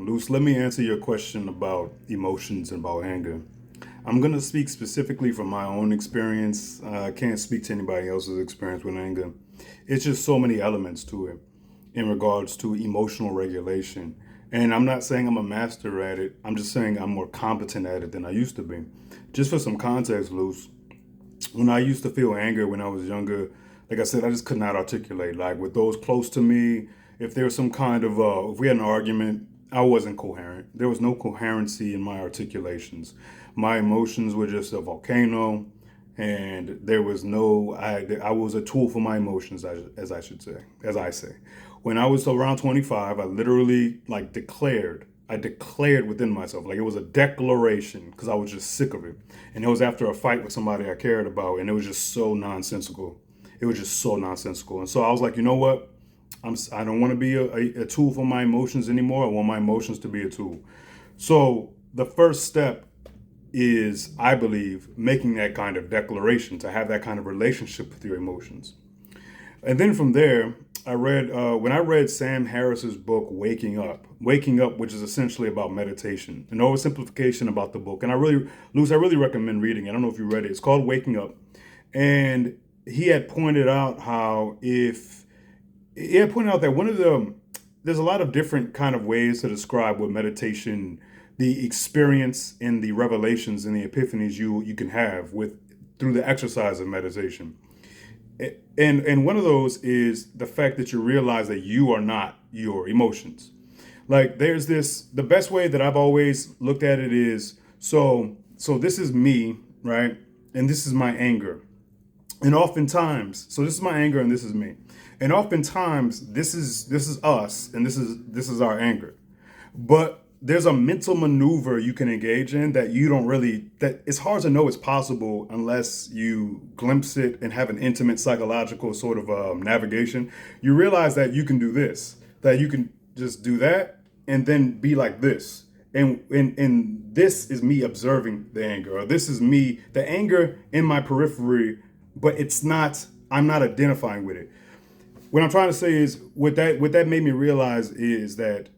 Luce, let me answer your question about emotions and about anger. I'm going to speak specifically from my own experience. I can't speak to anybody else's experience with anger. It's just so many elements to it in regards to emotional regulation. And I'm not saying I'm a master at it. I'm just saying I'm more competent at it than I used to be. Just for some context, Luce, when I used to feel anger when I was younger, like I said, I just could not articulate. Like with those close to me, if there was some kind of, if we had an argument, I wasn't coherent. There was no coherency in my articulations. My emotions were just a volcano, and there was no, I was a tool for my emotions, as I should say, as I say. When I was around 25, I literally like I declared within myself, like it was a declaration because I was just sick of it. And it was after a fight with somebody I cared about, and it was just so nonsensical. It was just so nonsensical. And so I was like, you know what? I don't want to be a tool for my emotions anymore. I want my emotions to be a tool. So the first step is, I believe, making that kind of declaration to have that kind of relationship with your emotions. And then from there, I read when I read Sam Harris's book Waking Up, which is essentially about meditation, an oversimplification about the book. And Luce, I really recommend reading it. I don't know if you read it. It's called Waking Up, and he had pointed out how if he had pointed out that there's a lot of different kind of ways to describe what meditation, the experience and the revelations and the epiphanies you can have with through the exercise of meditation. And one of those is the fact that you realize that you are not your emotions. Like there's this, the best way that I've always looked at it is, so this is me, right? And this is my anger. And oftentimes, so this is my anger and this is me. And oftentimes this is us and this is our anger. But there's a mental maneuver you can engage in that you don't really, that it's hard to know it's possible unless you glimpse it and have an intimate psychological sort of navigation. You realize that you can do this, that you can just do that and then be like this. And this is me observing the anger, or this is me, the anger in my periphery, but I'm not identifying with it. What I'm trying to say is what that made me realize is that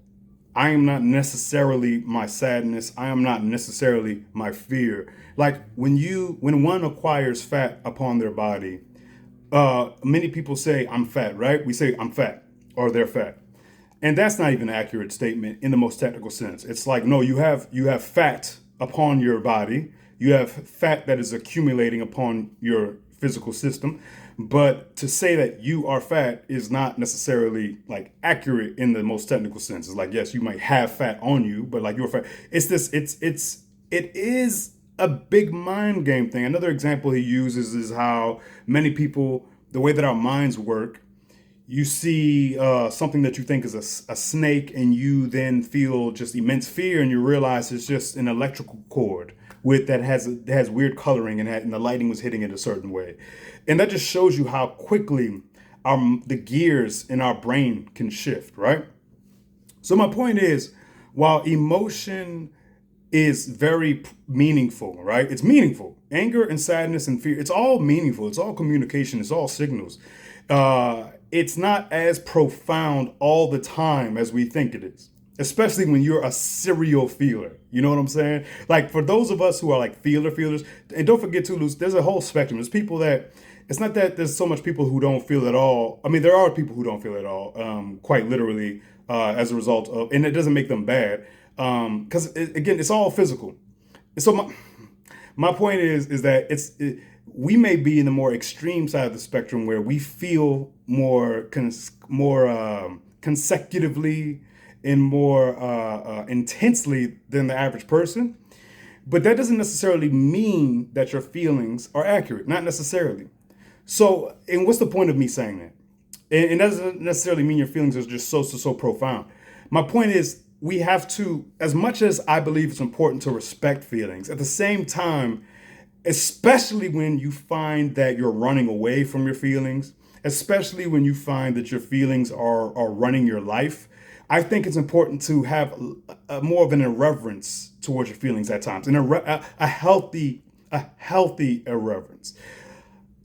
I am not necessarily my sadness. I am not necessarily my fear. Like when one acquires fat upon their body, many people say I'm fat, right? We say I'm fat or they're fat. And that's not even an accurate statement in the most technical sense. It's like, no, you have fat upon your body. You have fat that is accumulating upon your physical system. But to say that you are fat is not necessarily like accurate in the most technical sense. It's like, yes, you might have fat on you, but like you're fat. It is a big mind game thing. Another example he uses is how many people, the way that our minds work, you see something that you think is a snake, and you then feel just immense fear, and you realize it's just an electrical cord with that has weird coloring, and the lighting was hitting it a certain way, and that just shows you how quickly the gears in our brain can shift, right? So my point is, while emotion is very meaningful, right? It's meaningful. Anger and sadness and fear, it's all meaningful. It's all communication. It's all signals. It's not as profound all the time as we think it is, especially when you're a serial feeler. You know what I'm saying? Like for those of us who are like feelers, and don't forget too, Luce, there's a whole spectrum. There's people that, it's not that there's so much people who don't feel at all. I mean, there are people who don't feel at all, quite literally, as a result of, and it doesn't make them bad, because again, it's all physical. So my point is that we may be in the more extreme side of the spectrum where we feel more consecutively and more intensely than the average person. But that doesn't necessarily mean that your feelings are accurate, not necessarily. So, and what's the point of me saying that? And that doesn't necessarily mean your feelings are just so profound. My point is, we have to, as much as I believe it's important to respect feelings, at the same time, especially when you find that you're running away from your feelings, especially when you find that your feelings are running your life, I think it's important to have more of an irreverence towards your feelings at times, and a healthy irreverence.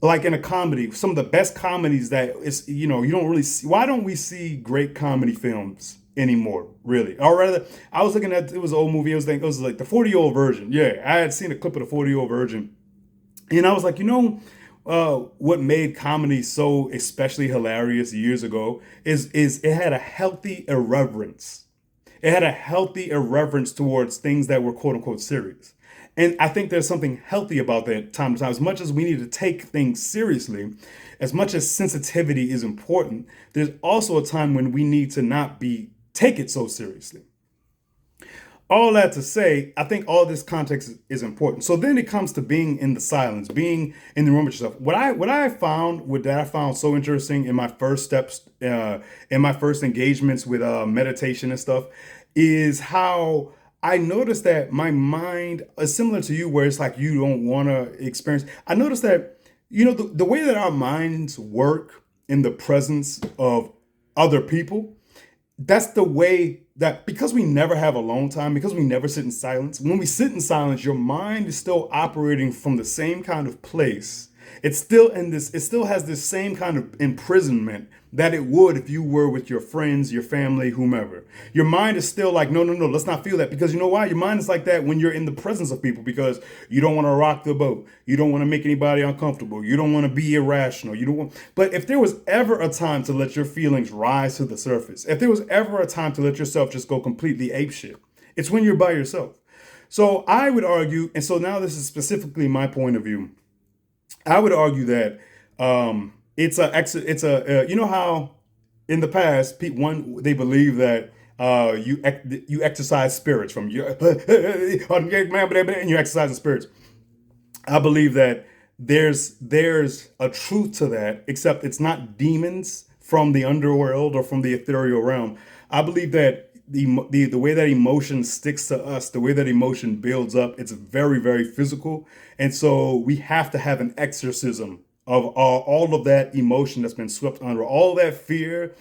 Like in a comedy, some of the best comedies that is, you don't really see. Why don't we see great comedy films anymore, really. Or rather, I was looking at, it was an old movie. It was like the 40-year-old virgin. Yeah, I had seen a clip of the 40-year-old virgin, and I was like, what made comedy so especially hilarious years ago is it had a healthy irreverence. It had a healthy irreverence towards things that were quote unquote serious. And I think there's something healthy about that time to time. As much as we need to take things seriously, as much as sensitivity is important, there's also a time when we need to not be take it so seriously. All that to say, I think all this context is important. So then it comes to being in the silence, being in the room with yourself. What I found so interesting in my first steps, in my first engagements with meditation and stuff, is how I noticed that my mind is similar to you, where it's like you don't want to experience. I noticed that the way that our minds work in the presence of other people, that's the way that, because we never have alone time, because we never sit in silence, when we sit in silence, your mind is still operating from the same kind of place. It still has this same kind of imprisonment that it would if you were with your friends, your family, whomever. Your mind is still like, no, no, no, let's not feel that. Because you know why? Your mind is like that when you're in the presence of people, because you don't want to rock the boat. You don't want to make anybody uncomfortable. You don't want to be irrational. You don't want, but if there was ever a time to let your feelings rise to the surface, if there was ever a time to let yourself just go completely apeshit, it's when you're by yourself. So I would argue, and so now this is specifically my point of view. I would argue that you know how in the past they believe that you exercise spirits from your and you're exercising spirits. I believe that there's a truth to that, except it's not demons from the underworld or from the ethereal realm. I believe that the way that emotion sticks to us, the way that emotion builds up, it's very, very physical. And so we have to have an exorcism of all of that emotion that's been swept under, all that fear.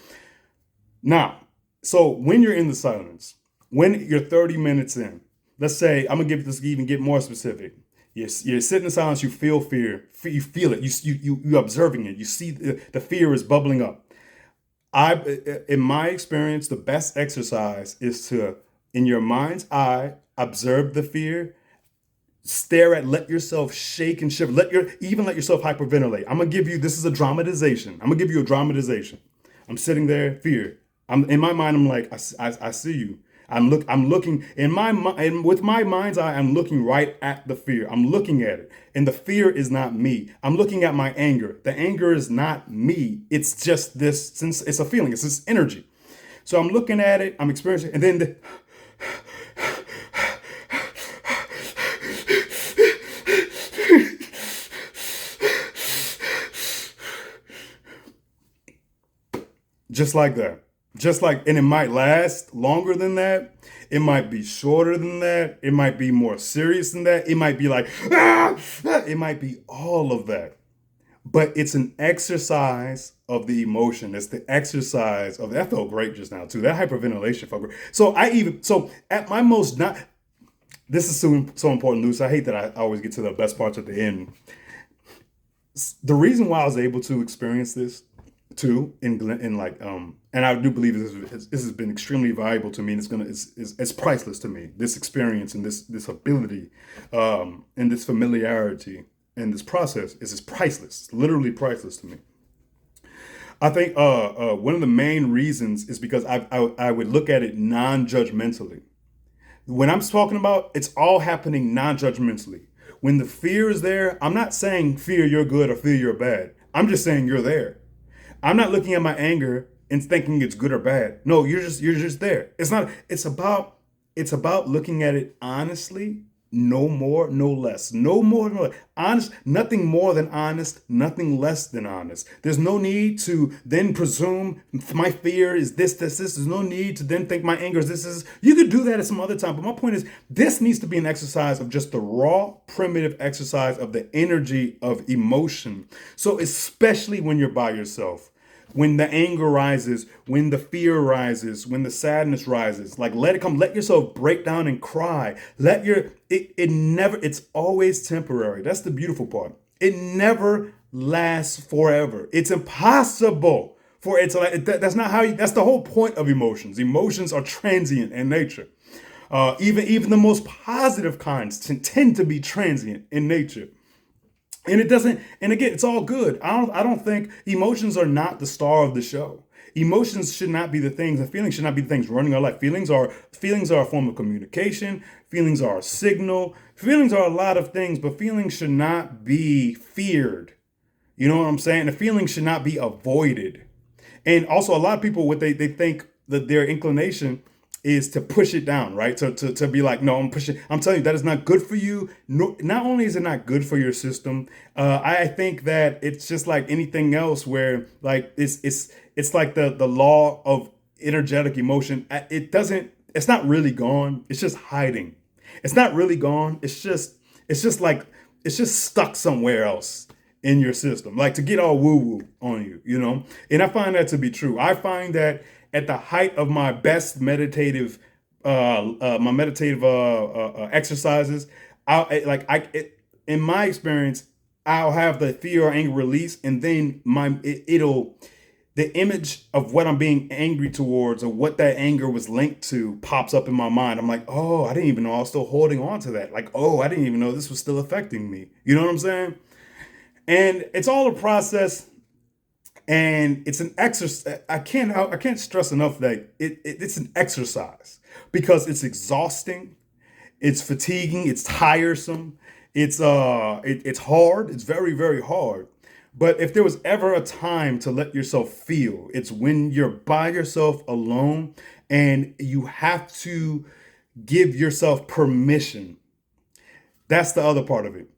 Now, so when you're in the silence, when you're 30 minutes in, let's say, I'm gonna give this even get more specific. You're sitting in silence, you feel fear, you feel it, you're observing it, you see the fear is bubbling up. In my experience, the best exercise is to, in your mind's eye, observe the fear, let yourself shake and shiver, even let yourself hyperventilate. This is a dramatization. I'm gonna give you a dramatization. I'm sitting there, fear. I'm in my mind. I'm like, I see you. I'm looking in my mind, with my mind's eye. I'm looking right at the fear. I'm looking at it, and the fear is not me. I'm looking at my anger. The anger is not me. It's just this. Since it's a feeling, it's this energy. So I'm looking at it. I'm experiencing, and then just like that. And it might last longer than that. It might be shorter than that. It might be more serious than that. It might be like, it might be all of that. But it's an exercise of the emotion. It's the exercise of that. Felt great just now too. That hyperventilation felt great. So at my most not, this is so important, Luce. I hate that I always get to the best parts at the end. The reason why I was able to experience this too and I do believe this has been extremely valuable to me, and it's priceless to me, this experience and this ability and this familiarity and this process is priceless. It's literally priceless to me. I think one of the main reasons is because I would look at it non-judgmentally. When I'm talking about, it's all happening non-judgmentally. When the fear is there, I'm not saying fear you're good or fear you're bad. I'm just saying you're there. I'm not looking at my anger and thinking it's good or bad. No, you're just there. It's about looking at it honestly, no more, no less. No more, no less. Honest, nothing more than honest, nothing less than honest. There's no need to then presume my fear is this. There's no need to then think my anger is this. You could do that at some other time. But my point is, this needs to be an exercise of just the raw, primitive exercise of the energy of emotion. So especially when you're by yourself, when the anger rises, when the fear rises, when the sadness rises, like let it come, let yourself break down and cry. It's always temporary. That's the beautiful part. It never lasts forever. It's impossible For it's like that's not how that's the whole point of emotions. Emotions are transient in nature. Even the most positive kinds tend to be transient in nature. And it doesn't, and again, it's all good. I don't think emotions are not the star of the show. Emotions should not be the things, and feelings should not be the things running our life. Feelings are a form of communication. Feelings are a signal. Feelings are a lot of things, but feelings should not be feared. You know what I'm saying? The feelings should not be avoided. And also, a lot of people, what they think that their inclination is to push it down, right? To be like, no, I'm pushing. I'm telling you, that is not good for you. No, not only is it not good for your system, I think that it's just like anything else, where like it's like the law of energetic emotion. It's not really gone. It's just hiding. It's not really gone. It's just stuck somewhere else in your system, like to get all woo woo on you, you know? And I find that to be true. I find that at the height of my best meditative exercises, in my experience, I'll have the fear or anger release, and then it'll the image of what I'm being angry towards, or what that anger was linked to, pops up in my mind. I'm like, oh, I didn't even know I was still holding on to that. Like, oh, I didn't even know this was still affecting me. You know what I'm saying? And it's all a process, and it's an exercise. I can't stress enough that it's an exercise, because it's exhausting, it's fatiguing, it's tiresome, it's hard, it's very very hard. But if there was ever a time to let yourself feel, it's when you're by yourself alone, and you have to give yourself permission. That's the other part of it.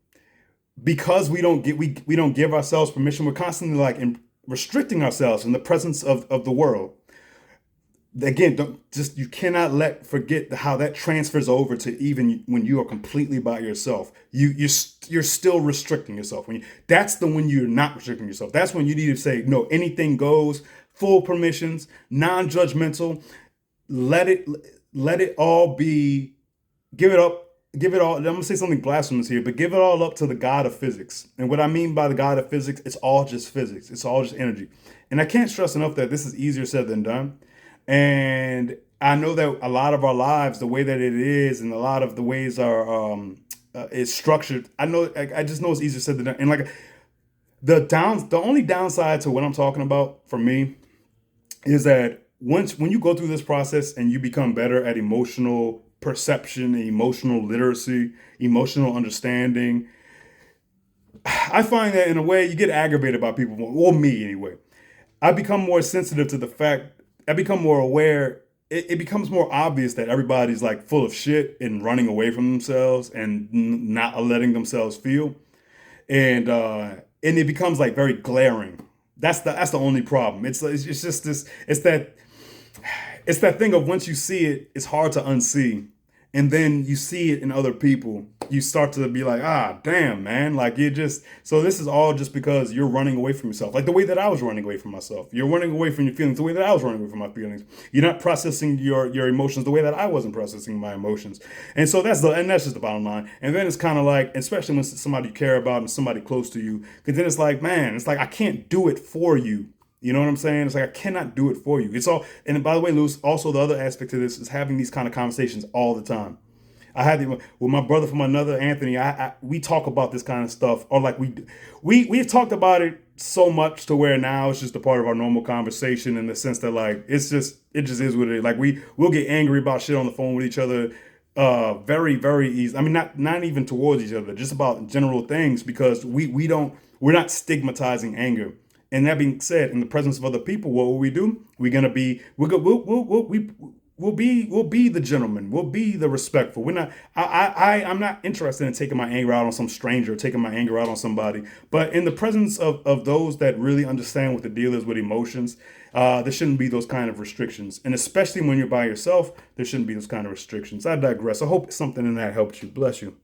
Because we don't give ourselves permission, we're constantly like restricting ourselves in the presence of the world. Again, don't just you cannot let forget how that transfers over to even when you are completely by yourself. You're still restricting yourself. That's the when you're not restricting yourself. That's when you need to say no. Anything goes. Full permissions, non-judgmental. Let it let it all be. Give it up. Give it all. I'm gonna say something blasphemous here, but give it all up to the God of physics. And what I mean by the God of physics, it's all just physics. It's all just energy. And I can't stress enough that this is easier said than done. And I know that a lot of our lives, the way that it is, and a lot of the ways our is structured, I just know it's easier said than done. And like the only downside to what I'm talking about for me is that when you go through this process and you become better at emotional perception, emotional literacy, emotional understanding, I find that in a way you get aggravated by people, or me anyway. I become more sensitive to the fact, I become more aware. It becomes more obvious that everybody's like full of shit and running away from themselves, and not letting themselves feel. And it becomes like very glaring. That's the only problem. It's just this, it's that thing of once you see it, it's hard to unsee. And then you see it in other people, you start to be like, ah, damn, man. Like so this is all just because you're running away from yourself. Like the way that I was running away from myself. You're running away from your feelings the way that I was running away from my feelings. You're not processing your emotions the way that I wasn't processing my emotions. And so that's just the bottom line. And then it's kind of like, especially when it's somebody you care about and somebody close to you, because then it's like, man, it's like, I can't do it for you. You know what I'm saying? It's like I cannot do it for you. It's all, and by the way, Lewis, also the other aspect to this is having these kind of conversations all the time. I had with my brother from another, Anthony. We talk about this kind of stuff, or like we've talked about it so much to where now it's just a part of our normal conversation, in the sense that like it just is what it is. Like we'll get angry about shit on the phone with each other, very very easy. I mean, not even towards each other, just about general things, because we're not stigmatizing anger. And that being said, in the presence of other people, what will we do? We're gonna be we'll be the gentleman. We'll be the respectful. We're not. I'm not interested in taking my anger out on some stranger, taking my anger out on somebody. But in the presence of those that really understand what the deal is with emotions, there shouldn't be those kind of restrictions. And especially when you're by yourself, there shouldn't be those kind of restrictions. I digress. I hope something in that helped you. Bless you.